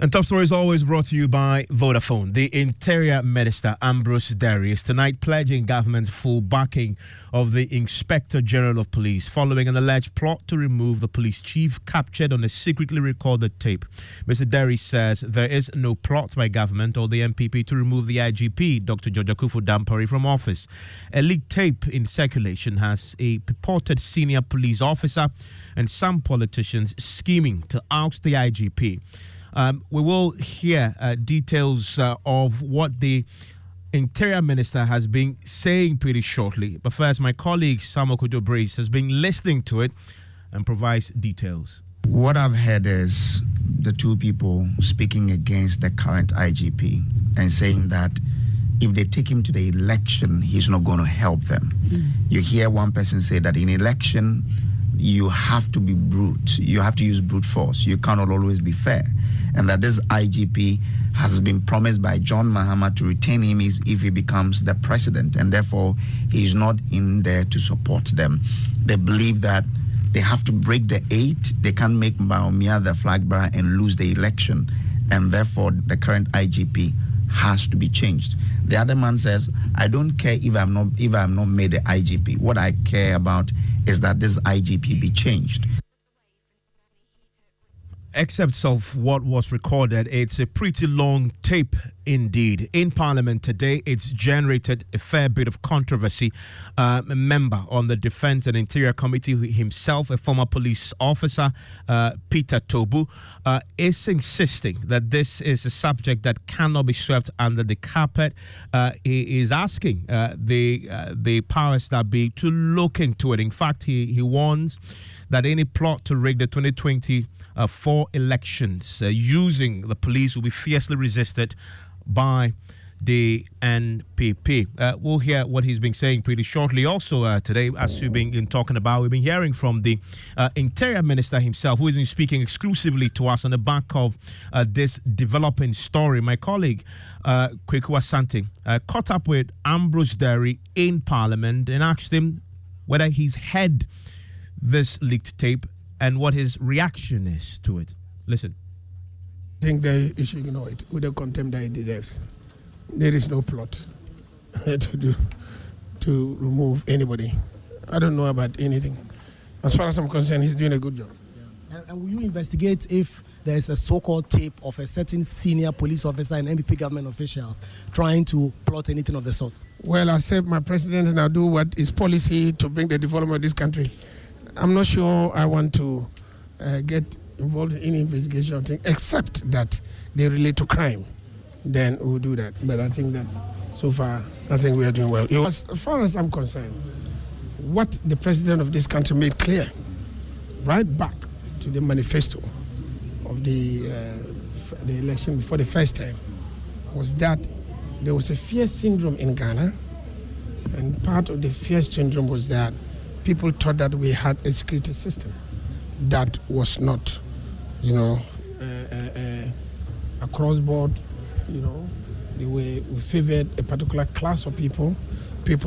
And Top Story is always brought to you by Vodafone. The Interior Minister Ambrose Dery is tonight pledging government's full backing of the Inspector General of Police following an alleged plot to remove the police chief captured on a secretly recorded tape. Mr. Dery says there is no plot by government or the MPP to remove the IGP, Dr. George Akuffo Dampare, from office. A leaked tape in circulation has a purported senior police officer and some politicians scheming to oust the IGP. We will hear details of what the Interior Minister has been saying pretty shortly. But first, my colleague Samuel Kudo-Brace has been listening to it and provides details. What I've heard is the two people speaking against the current IGP and saying that if they take him to the election, he's not going to help them. You hear one person say that in election, you have to be brute. You have to use brute force. You cannot always be fair. And that this IGP has been promised by John Mahama to retain him if he becomes the president, and therefore he is not in there to support them. They believe that they have to break the 8. They can't make Baumia the flag bearer and lose the election, and therefore the current IGP has to be changed. The other man says, I don't care if I'm not made the IGP. What I care about is that this IGP be changed. Excerpts of what was recorded. It's a pretty long tape indeed. In Parliament today, it's generated a fair bit of controversy. A member on the Defence and Interior Committee himself, a former police officer, Peter Tobu, is insisting that this is a subject that cannot be swept under the carpet. He is asking the powers that be to look into it. In fact, he warns that any plot to rig the 2024 elections using the police will be fiercely resisted by the NPP. We'll hear what he's been saying pretty shortly. Also today, as we've been talking about, we've been hearing from the Interior Minister himself, who has been speaking exclusively to us on the back of this developing story. My colleague, Kweku Asante, caught up with Ambrose Dery in Parliament and asked him whether he's heard this leaked tape and what his reaction is to it. Listen. I think they should ignore it with the contempt that it deserves. There is no plot to remove anybody. I don't know about anything. As far as I'm concerned, he's doing a good job. And will you investigate if there's a so-called tape of a certain senior police officer and MPP government officials trying to plot anything of the sort? Well, I serve my president and I'll do what is policy to bring the development of this country. I'm not sure I want to get involved in any investigation or thing, except that they relate to crime. Then we'll do that. But I think that so far, I think we are doing well. As far as I'm concerned, what the president of this country made clear, right back to the manifesto of the election before the first time, was that there was a fear syndrome in Ghana, and part of the fear syndrome was that people thought that we had a security system that was not, across board, we favored a particular class of people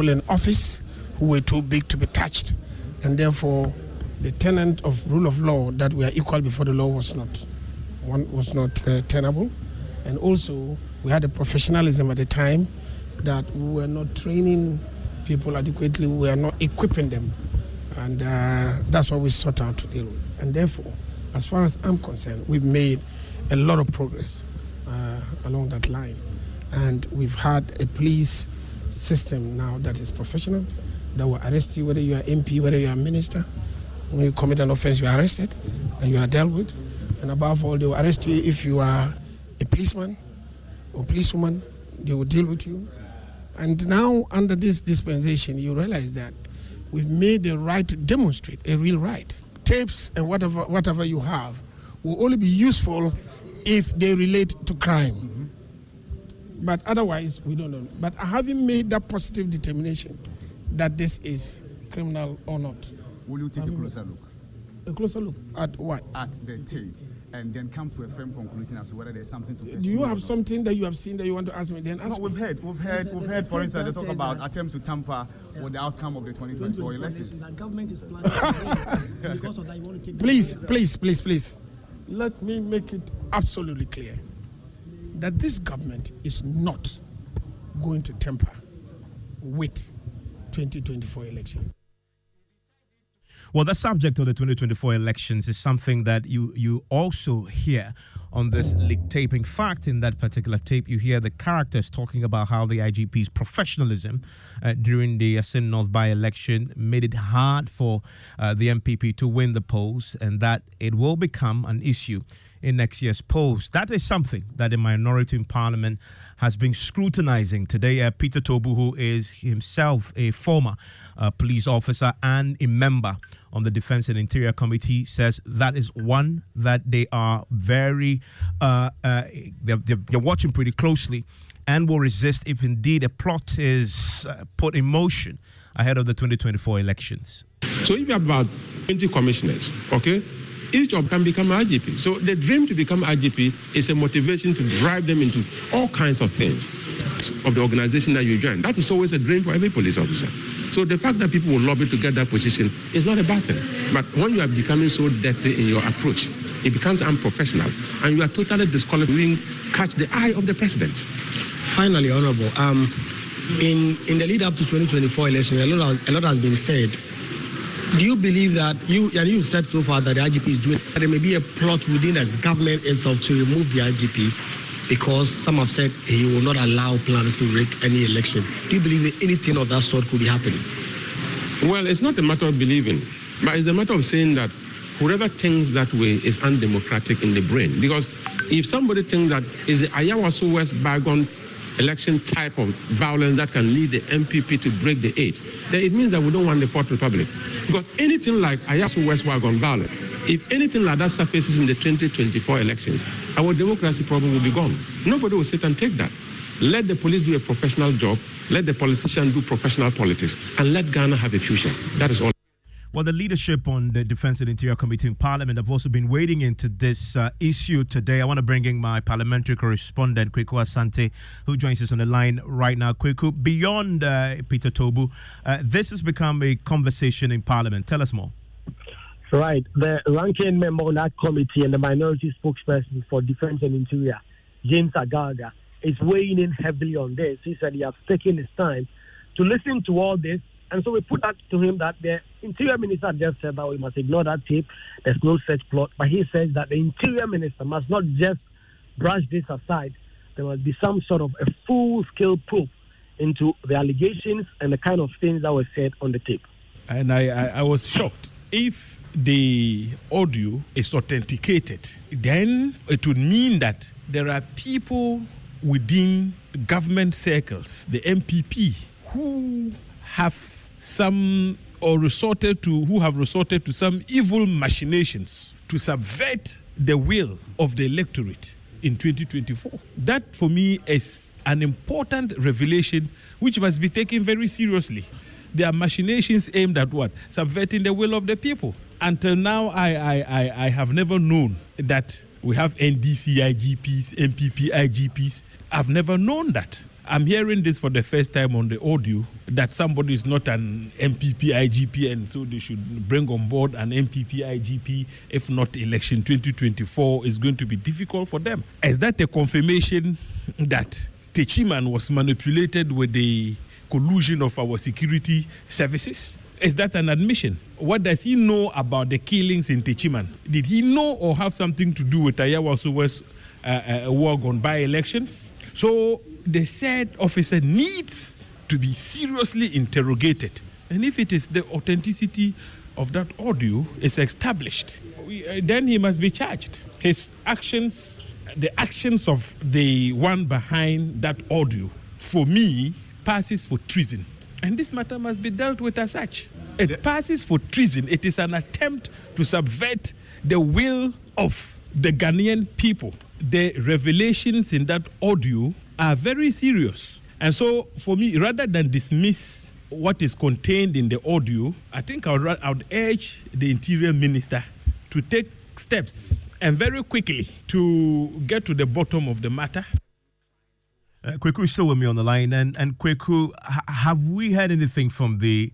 in office who were too big to be touched, and therefore the tenet of rule of law that we are equal before the law was not tenable. And also we had a professionalism at the time that we were not training people adequately, we were not equipping them. And that's what we sought out to deal with. And therefore, as far as I'm concerned, we've made a lot of progress along that line. And we've had a police system now that is professional, that will arrest you whether you are MP, whether you are minister. When you commit an offense, you are arrested and you are dealt with. And above all, they will arrest you if you are a policeman or policewoman. They will deal with you. And now, under this dispensation, you realize that we've made the right to demonstrate a real right. Tapes and whatever you have will only be useful if they relate to crime. Mm-hmm. But otherwise, we don't know. But having made that positive determination that this is criminal or not. Will you take a closer look? A closer look at what? At the tape, and then come to a firm conclusion as to whether there's something to pursue. Do you have something that you have seen that you want to ask me? Then ask me. We've heard. For instance, they talk about attempts to tamper with the outcome of the 2024 elections. The government is planning because of that. You want to take. Please. let me make it absolutely clear that this government is not going to tamper with 2024 election. Well, the subject of the 2024 elections is something that you also hear on this leaked tape. In fact, in that particular tape, you hear the characters talking about how the IGP's professionalism during the Asin North by-election made it hard for the MPP to win the polls, and that it will become an issue in next year's polls. That is something that the minority in Parliament has been scrutinizing today. Peter Tobu, who is himself a former police officer and a member on the Defense and Interior Committee, says that is one that they are very, they're watching pretty closely and will resist if indeed a plot is put in motion ahead of the 2024 elections. So if you have about 20 commissioners, okay, each of them can become IGP. So the dream to become IGP is a motivation to drive them into all kinds of things of the organization that you join. That is always a dream for every police officer. So the fact that people will lobby to get that position is not a bad thing. But when you are becoming so dirty in your approach, it becomes unprofessional, and you are totally disqualifying, catch the eye of the president. Finally, Honorable, in the lead up to 2024 election, a lot has been said. Do you believe that you've said so far that the IGP is doing that there may be a plot within the government itself to remove the IGP because some have said he will not allow plans to rig any election? Do you believe that anything of that sort could be happening? Well, it's not a matter of believing, but it's a matter of saying that whoever thinks that way is undemocratic in the brain. Because if somebody thinks that is the Ayawaso West bygone election type of violence that can lead the MPP to break the 8, then it means that we don't want the Fourth Republic. Because anything like Ayawaso West wagon violence, if anything like that surfaces in the 2024 elections, our democracy problem will be gone. Nobody will sit and take that. Let the police do a professional job, let the politicians do professional politics, and let Ghana have a future. That is all. Well, the leadership on the Defense and Interior Committee in Parliament have also been wading into this issue today. I want to bring in my parliamentary correspondent, Kweku Asante, who joins us on the line right now. Kweku, beyond Peter Tobu, this has become a conversation in Parliament. Tell us more. Right. The ranking member on that committee and the minority spokesperson for Defense and Interior, James Agaga, is weighing in heavily on this. He said he has taken his time to listen to all this. And so we put that to him that the Interior Minister just said that we must ignore that tape. There's no such plot. But he says that the Interior Minister must not just brush this aside. There must be some sort of a full-scale probe into the allegations and the kind of things that were said on the tape. And I was shocked. If the audio is authenticated, then it would mean that there are people within government circles, the MPP, who have resorted to some evil machinations to subvert the will of the electorate in 2024. That, for me, is an important revelation which must be taken very seriously. There are machinations aimed at what? Subverting the will of the people. Until now, I have never known that we have NDC IGPs, MPP IGPs. I've never known that. I'm hearing this for the first time on the audio, that somebody is not an MPP IGP and so they should bring on board an MPP IGP. If not, election 2024 is going to be difficult for them. Is that a confirmation that Techiman was manipulated with the collusion of our security services? Is that an admission? What does he know about the killings in Techiman? Did he know or have something to do with Ayawaso West war gone by elections? So the said officer needs to be seriously interrogated. And if it is the authenticity of that audio is established, then he must be charged. His actions, the actions of the one behind that audio, for me, passes for treason. And this matter must be dealt with as such. It passes for treason. It is an attempt to subvert the will of the Ghanaian people. The revelations in that audio are very serious. And so, for me, rather than dismiss what is contained in the audio, I think I would urge the Interior Minister to take steps and very quickly to get to the bottom of the matter. Kweku is still with me on the line. And Kweku, have we heard anything from the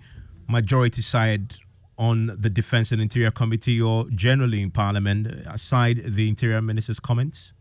majority side on the Defense and Interior Committee or generally in Parliament, aside the Interior Minister's comments?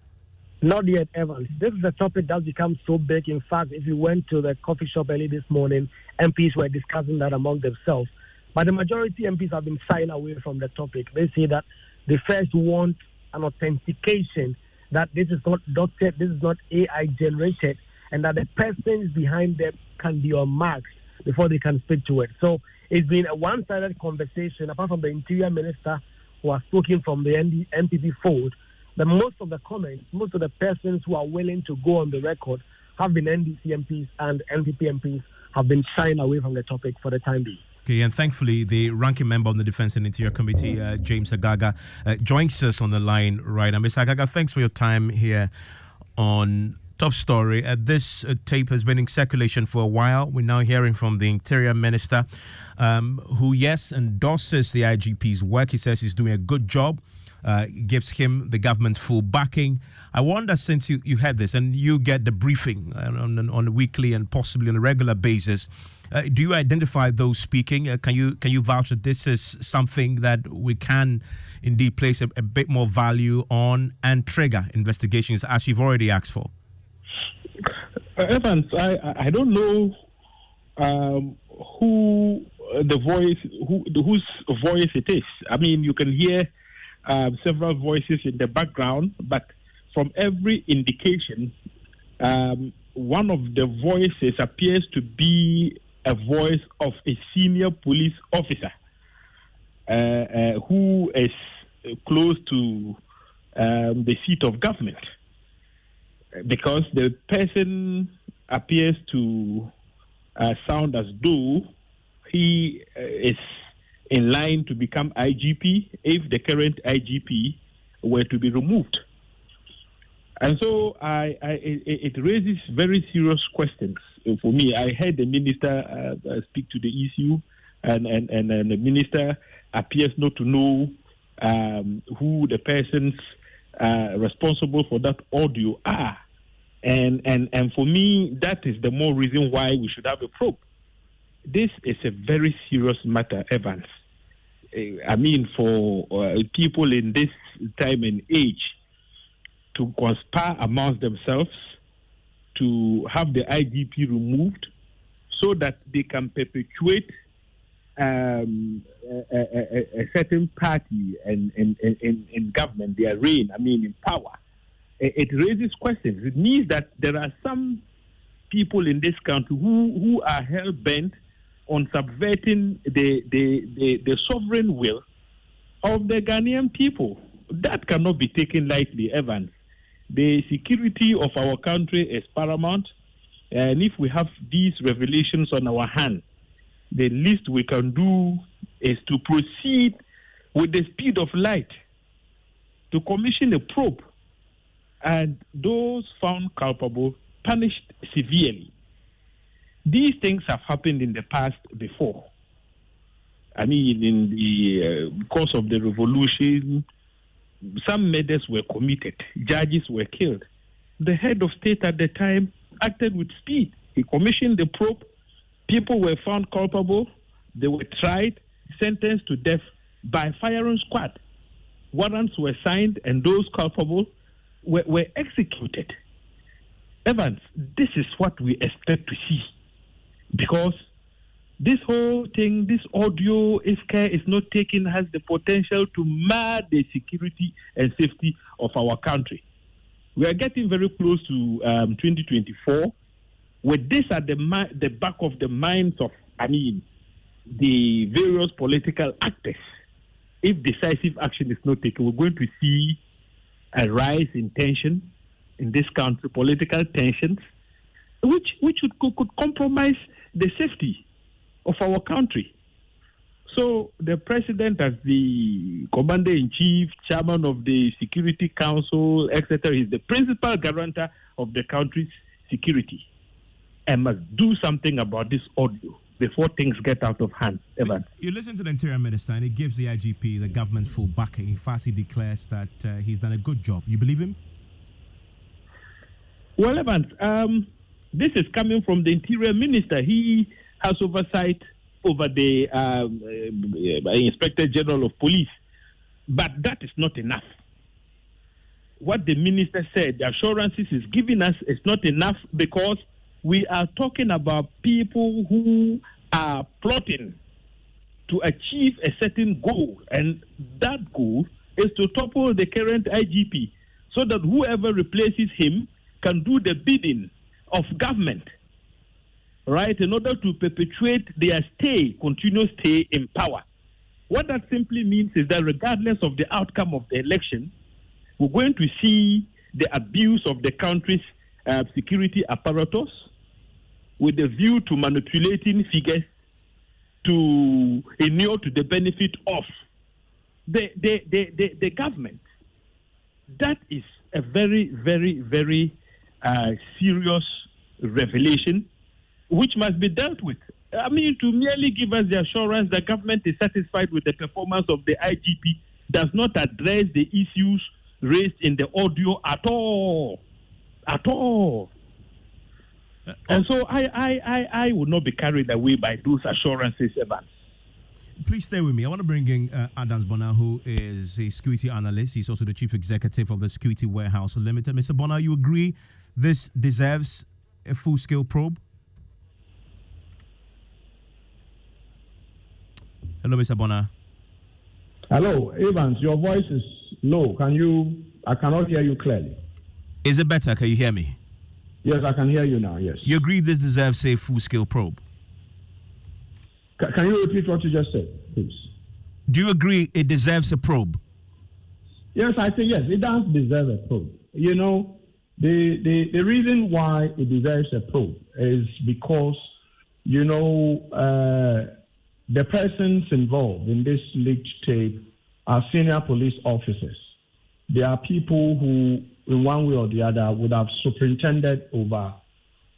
Not yet, Evans. This is a topic that's become so big. In fact, if you went to the coffee shop early this morning, MPs were discussing that among themselves. But the majority MPs have been shying away from the topic. They say that they first want an authentication that this is not doctored, this is not AI generated, and that the persons behind them can be unmarked before they can speak to it. So it's been a one-sided conversation, apart from the Interior Minister who has spoken from the NPP fold. But most of the comments, most of the persons who are willing to go on the record have been NDC MPs, and NPP MPs have been shying away from the topic for the time being. Okay, and thankfully, the ranking member on the Defense and Interior Committee, James Agaga, joins us on the line right now. Mr. Agaga, thanks for your time here on Top Story. This tape has been in circulation for a while. We're now hearing from the Interior Minister, who, yes, endorses the IGP's work. He says he's doing a good job, gives him the government's full backing. I wonder, since you had this and you get the briefing on a weekly and possibly on a regular basis, do you identify those speaking? Can you vouch that this is something that we can indeed place a bit more value on and trigger investigations as you've already asked for? Evans, I don't know whose voice it is. I mean, you can hear several voices in the background, but from every indication, one of the voices appears to be a voice of a senior police officer who is close to the seat of government, because the person appears to sound as though he is in line to become IGP if the current IGP were to be removed. And so it raises very serious questions for me. I heard the minister speak to the issue, and the minister appears not to know who the persons responsible for that audio are. And for me, that is the more reason why we should have a probe. This is a very serious matter, Evans. I mean, for people in this time and age to conspire amongst themselves to have the IGP removed so that they can perpetuate a certain party in government, their reign, in power. It raises questions. It means that there are some people in this country who are hell-bent on subverting the sovereign will of the Ghanaian people. That cannot be taken lightly, Evans. The security of our country is paramount, and if we have these revelations on our hand, the least we can do is to proceed with the speed of light to commission a probe, and those found culpable punished severely. These things have happened in the past before. In the course of the revolution, some murders were committed, judges were killed. The head of state at the time acted with speed. He commissioned the probe. People were found culpable. They were tried, sentenced to death by firing squad. Warrants were signed, and those culpable were executed. Evans, this is what we expect to see, because this whole thing, this audio, if care is not taken, has the potential to mar the security and safety of our country. We are getting very close to 2024. With this at the back of the minds of, the various political actors, if decisive action is not taken, we're going to see a rise in tension in this country, political tensions, which could compromise the safety of our country. So the president, as the commander-in-chief, chairman of the Security Council, etc., is the principal guarantor of the country's security, and must do something about this audio before things get out of hand. Evans. You listen to the Interior Minister, and he gives the IGP the government full backing. In fact, he declares that he's done a good job. You believe him? Well, Evans, this is coming from the Interior Minister. He has oversight over the Inspector General of Police. But that is not enough. What the minister said, the assurances is giving us is not enough, because we are talking about people who are plotting to achieve a certain goal, and that goal is to topple the current IGP so that whoever replaces him can do the bidding of government, right, in order to perpetuate their continuous stay in power. What that simply means is that regardless of the outcome of the election, we're going to see the abuse of the country's security apparatus with a view to manipulating figures to inure to the benefit of the government. That is a very, very, very serious revelation which must be dealt with. I mean, to merely give us the assurance that government is satisfied with the performance of the IGP does not address the issues raised in the audio at all. At all. And so I would not be carried away by those assurances, Evans. Please stay with me. I want to bring in Adams Bonner, who is a security analyst. He's also the chief executive of the Security Warehouse Limited. Mr. Bonner, you agree this deserves a full-scale probe? Hello, Mr. Bonner. Hello, Evans. Your voice is low. I cannot hear you clearly. Is it better? Can you hear me? Yes, I can hear you now, yes. You agree this deserves a full-scale probe? Can you repeat what you just said, please? Do you agree it deserves a probe? Yes, I say yes, it does deserve a probe. You know, the reason why it deserves a probe is because, you know, the persons involved in this leaked tape are senior police officers. They are people who, in one way or the other, would have superintended over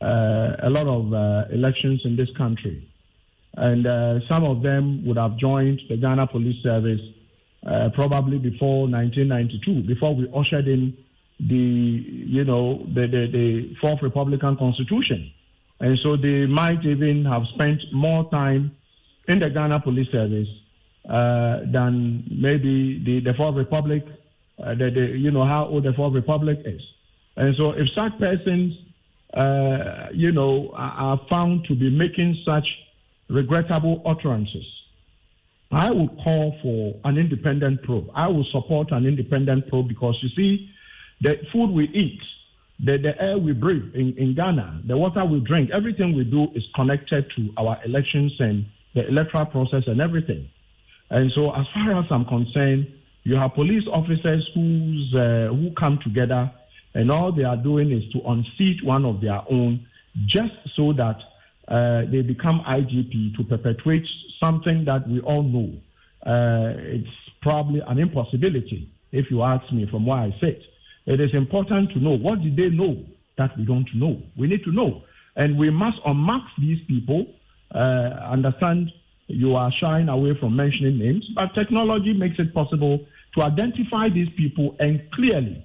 a lot of elections in this country. And some of them would have joined the Ghana Police Service probably before 1992, before we ushered in the Fourth Republican Constitution. And so they might even have spent more time in the Ghana Police Service than maybe the Fourth Republic, how old the Fourth Republic is. And so if such persons, are found to be making such regrettable utterances, I would call for an independent probe. I will support an independent probe because, you see, the food we eat, the air we breathe in Ghana, the water we drink, everything we do is connected to our elections and the electoral process and everything. And so as far as I'm concerned, you have police officers who come together and all they are doing is to unseat one of their own just so that they become IGP to perpetuate something that we all know. It's probably an impossibility, if you ask me from where I sit. It is important to know, what did they know that we don't know? We need to know. And we must unmask these people. Understand you are shying away from mentioning names, but technology makes it possible to identify these people and clearly,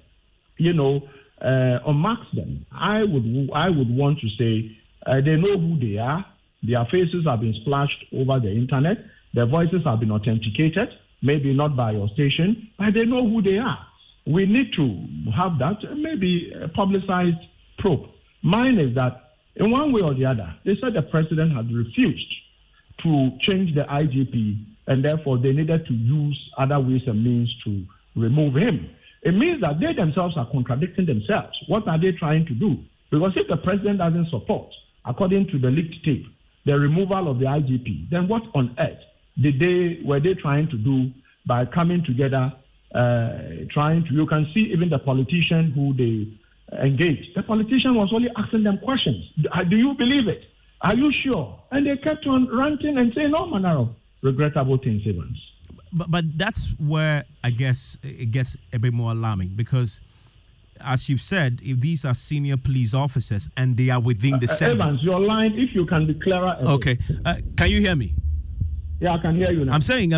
unmask them. I would want to say they know who they are. Their faces have been splashed over the internet. Their voices have been authenticated, maybe not by your station, but they know who they are. We need to have that, maybe a publicized probe. Mine is that in one way or the other, they said the president had refused to change the IGP, and therefore they needed to use other ways and means to remove him. It means that they themselves are contradicting themselves. What are they trying to do? Because if the president doesn't support, according to the leaked tape, the removal of the IGP, then what on earth were they trying to do by coming together, you can see even the politician who they engaged. The politician was only asking them questions. Do you believe it? Are you sure? And they kept on ranting and saying all manner of regrettable things, Evans. But that's where I guess it gets a bit more alarming because, as you've said, if these are senior police officers and they are within the service. Evans, your line, if you can be clearer. Okay. Can you hear me? Yeah, I can hear you now. I'm saying,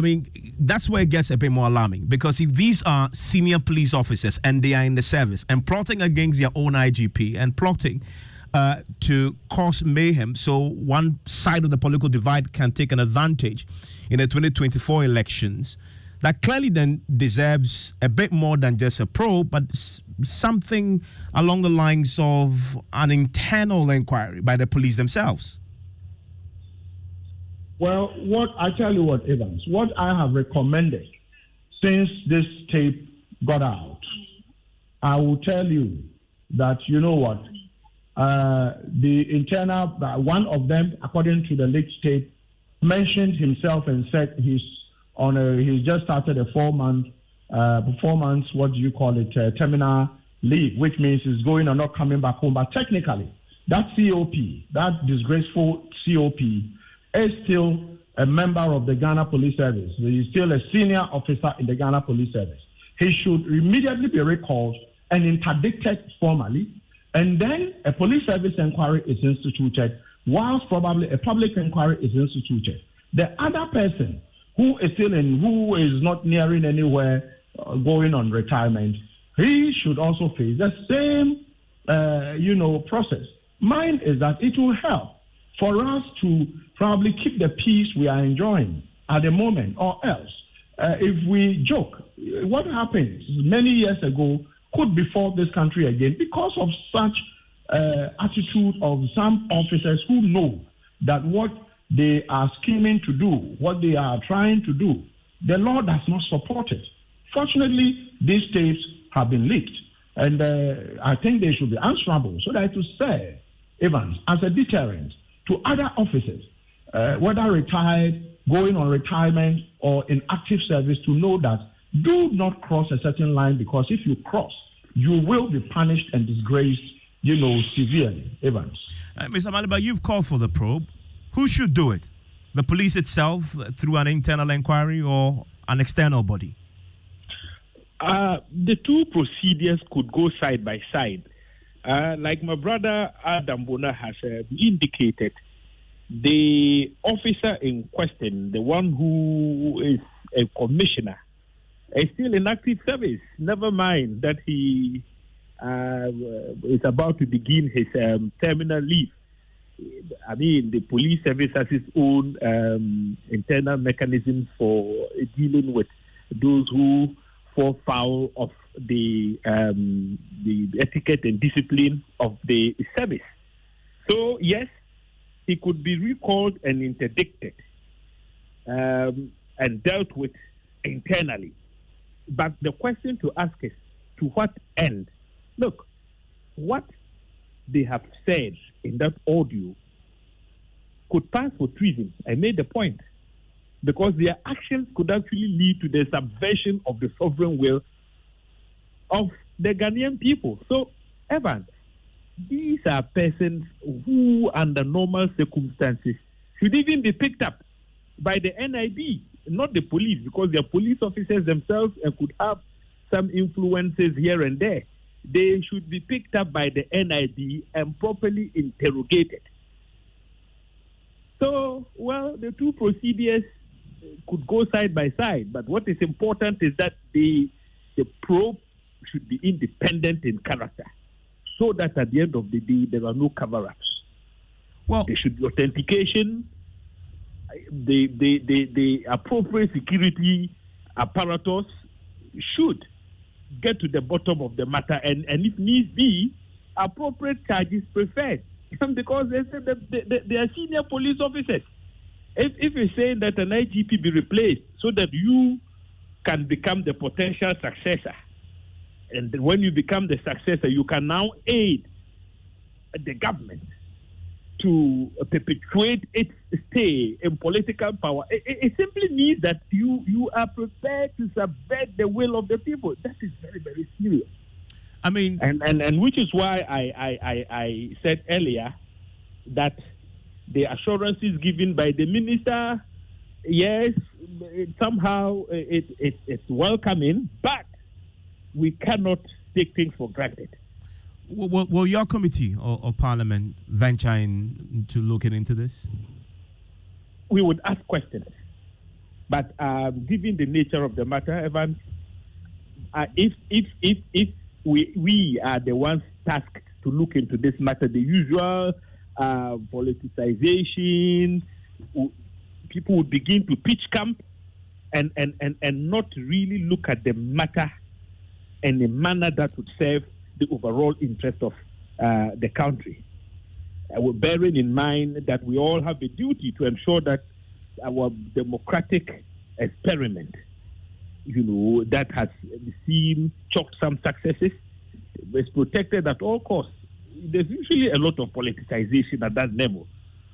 that's where it gets a bit more alarming because if these are senior police officers and they are in the service and plotting against their own IGP and plotting to cause mayhem so one side of the political divide can take an advantage in the 2024 elections, that clearly then deserves a bit more than just a probe, but something along the lines of an internal inquiry by the police themselves? Well, I tell you what, Evans, what I have recommended since this tape got out, I will tell you that, you know what, the internal, one of them, according to the leaked tape, mentioned himself and said he's just started a 4 month, what do you call it, terminal leave, which means he's going and not coming back home. But technically, that COP, that disgraceful COP, is still a member of the Ghana Police Service. He is still a senior officer in the Ghana Police Service. He should immediately be recalled and interdicted formally, and then a police service inquiry is instituted, whilst probably a public inquiry is instituted. The other person who is not nearing anywhere, going on retirement, he should also face the same, process. Mine is that it will help for us to probably keep the peace we are enjoying at the moment, or else, if we joke, what happened many years ago could befall this country again because of such attitude of some officers who know that what they are scheming to do, what they are trying to do, the law does not support it. Fortunately, these tapes have been leaked, and I think they should be answerable so that to serve Evans as a deterrent to other officers, whether retired, going on retirement, or in active service, to know that do not cross a certain line, because if you cross, you will be punished and disgraced, severely. Evans. Mr. Maliba, you've called for the probe. Who should do it? The police itself through an internal inquiry or an external body? The two procedures could go side by side. Like my brother Adam Bona has indicated, the officer in question, the one who is a commissioner, is still in active service. Never mind that he is about to begin his terminal leave. I mean, the police service has its own internal mechanisms for dealing with those who fall foul of the etiquette and discipline of the service. So, yes, he could be recalled and interdicted and dealt with internally. But the question to ask is, to what end? Look, what they have said in that audio could pass for treason. I made the point. Because their actions could actually lead to the subversion of the sovereign will of the Ghanaian people. So, Evans, these are persons who, under normal circumstances, should even be picked up by the NIB, not the police, because they are police officers themselves and could have some influences here and there. They should be picked up by the NIB and properly interrogated. So, well, the two procedures could go side by side, but what is important is that the probe should be independent in character, so that at the end of the day there are no cover-ups. Well, there should be authentication. The appropriate security apparatus should get to the bottom of the matter, and if needs be, appropriate charges preferred, because they are senior police officers. If you're saying that an IGP be replaced so that you can become the potential successor, and when you become the successor, you can now aid the government to perpetuate its stay in political power, it simply means that you are prepared to subvert the will of the people. That is very, very serious. I mean, and which is why I said earlier that the assurances given by the minister, yes, somehow it's welcoming, but we cannot take things for granted. Will your committee or Parliament venture into looking into this? We would ask questions, but given the nature of the matter, Evans, if we are the ones tasked to look into this matter. The usual politicization, people would begin to pitch camp and not really look at the matter in a manner that would serve the overall interest of the country. Bearing in mind that we all have a duty to ensure that our democratic experiment, that has seen chalked some successes, is protected at all costs. There's usually a lot of politicization at that level.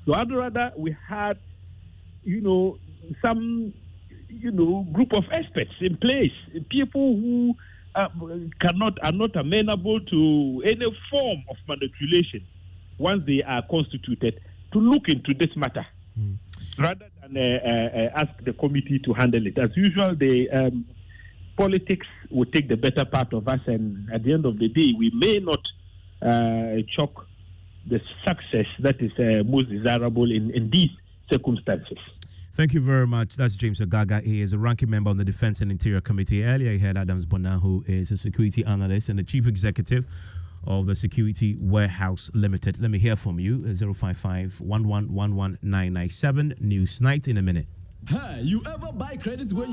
So I'd rather we had, some, group of experts in place, people who are not amenable to any form of manipulation once they are constituted, to look into this matter rather than ask the committee to handle it. As usual, the politics will take the better part of us, and at the end of the day, we may not chalk the success that is most desirable in these circumstances. Thank you very much. That's James Ogaga. He is a ranking member on the Defense and Interior Committee. Earlier, he had Adams Bona, who is a security analyst and the chief executive of the Security Warehouse Limited. Let me hear from you. 055-1111-997. News Night in a minute. Hey, you ever buy credits where you